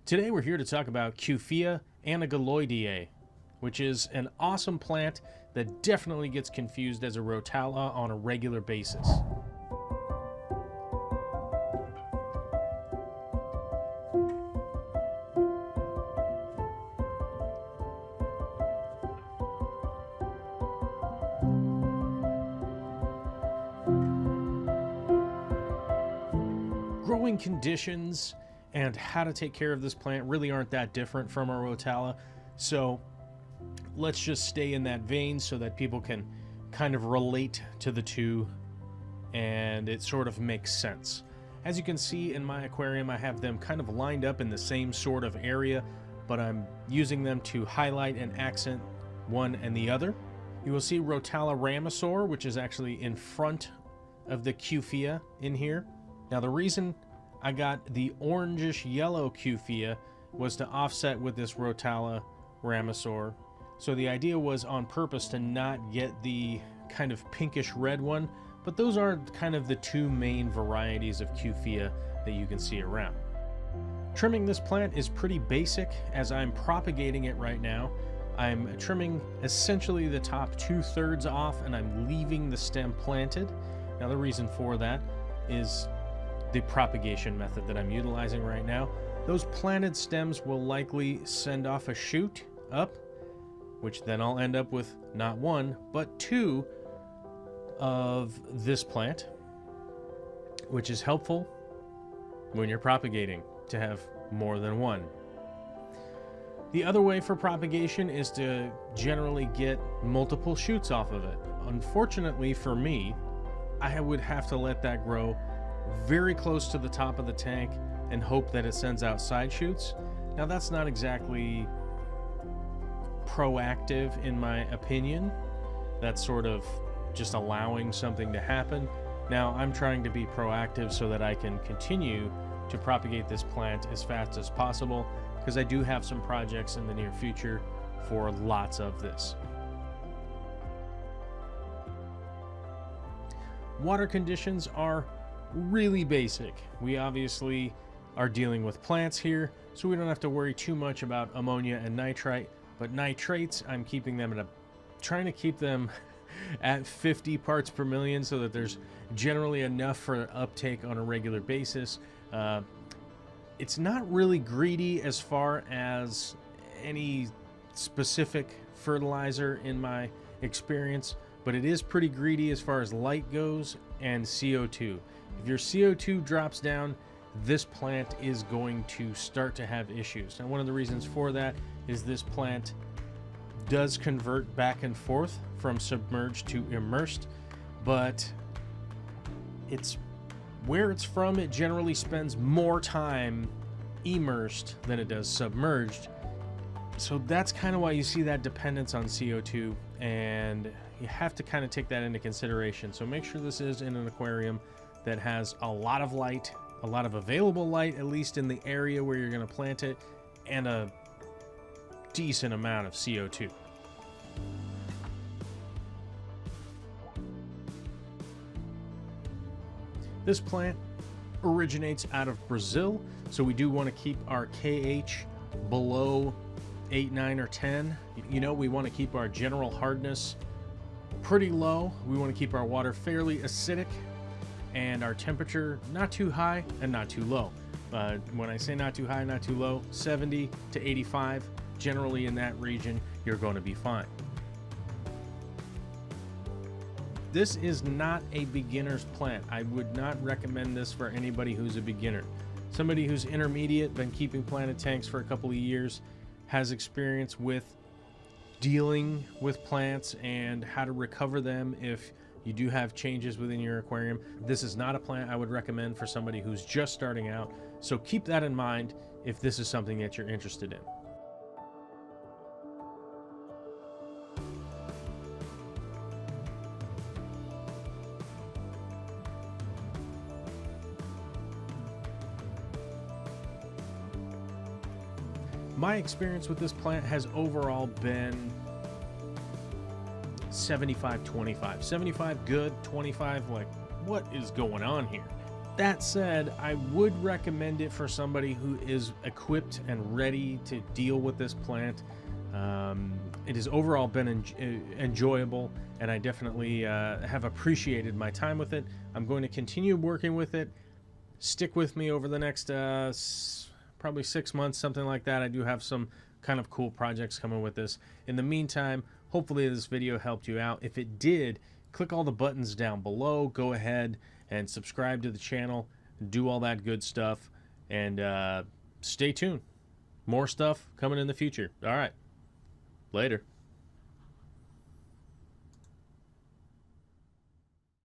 Today we're here to talk about Cuphea Anagalloidea, which is an awesome plant that definitely gets confused as a rotala on a regular basis. Growing conditions and how to take care of this plant really aren't that different from a rotala, so let's just stay in that vein so that people can kind of relate to the two and it sort of makes sense. As you can see in my aquarium, I have them kind of lined up in the same sort of area, but I'm using them to highlight and accent one and the other. You will see Rotala rhamnosaur, which is actually in front of the Cuphea in here. Now the reason I got the orangish yellow Cuphea was to offset with this Rotala rhamnosaur. So the idea was on purpose to not get the kind of pinkish red one, but those are kind of the two main varieties of Cuphea that you can see around. Trimming this plant is pretty basic as I'm propagating it right now. I'm trimming essentially the top 2/3 off and I'm leaving the stem planted. Now the reason for that is the propagation method that I'm utilizing right now. Those planted stems will likely send off a shoot up, which then I'll end up with not one, but two of this plant, which is helpful when you're propagating to have more than one. The other way for propagation is to generally get multiple shoots off of it. Unfortunately for me, I would have to let that grow very close to the top of the tank and hope that it sends out side shoots. Now that's not exactly proactive in my opinion. That's sort of just allowing something to happen. Now I'm trying to be proactive so that I can continue to propagate this plant as fast as possible, because I do have some projects in the near future for lots of this. Water conditions are really basic. We obviously are dealing with plants here, so we don't have to worry too much about ammonia and nitrite, but nitrates, I'm keeping them trying to keep them at 50 parts per million so that there's generally enough for uptake on a regular basis. It's not really greedy as far as any specific fertilizer in my experience, but it is pretty greedy as far as light goes and CO2. If your CO2 drops down, this plant is going to start to have issues. Now, one of the reasons for that is this plant does convert back and forth from submerged to immersed, but where it's from, it generally spends more time immersed than it does submerged. So that's kind of why you see that dependence on CO2, and you have to kind of take that into consideration. So make sure this is in an aquarium that has a lot of light, a lot of available light, at least in the area where you're going to plant it, and a decent amount of CO2. This plant originates out of Brazil, so we do want to keep our KH below 8, 9, or 10. You know, we want to keep our general hardness pretty low. We want to keep our water fairly acidic and our temperature not too high and not too low. When I say not too high, not too low, 70 to 85, generally in that region, you're going to be fine. This is not a beginner's plant. I would not recommend this for anybody who's a beginner. Somebody who's intermediate, been keeping planted tanks for a couple of years, has experience with dealing with plants and how to recover them if you do have changes within your aquarium. This is not a plant I would recommend for somebody who's just starting out, so keep that in mind if this is something that you're interested in. My experience with this plant has overall been 75-25. 75 good, 25 like, what is going on here? That said, I would recommend it for somebody who is equipped and ready to deal with this plant. It has overall been enjoyable, and I definitely have appreciated my time with it. I'm going to continue working with it. Stick with me over the next probably 6 months, something like that. I do have some kind of cool projects coming with this. In the meantime, hopefully this video helped you out. If it did, click all the buttons down below. Go ahead and subscribe to the channel. Do all that good stuff. And stay tuned. More stuff coming in the future. All right. Later.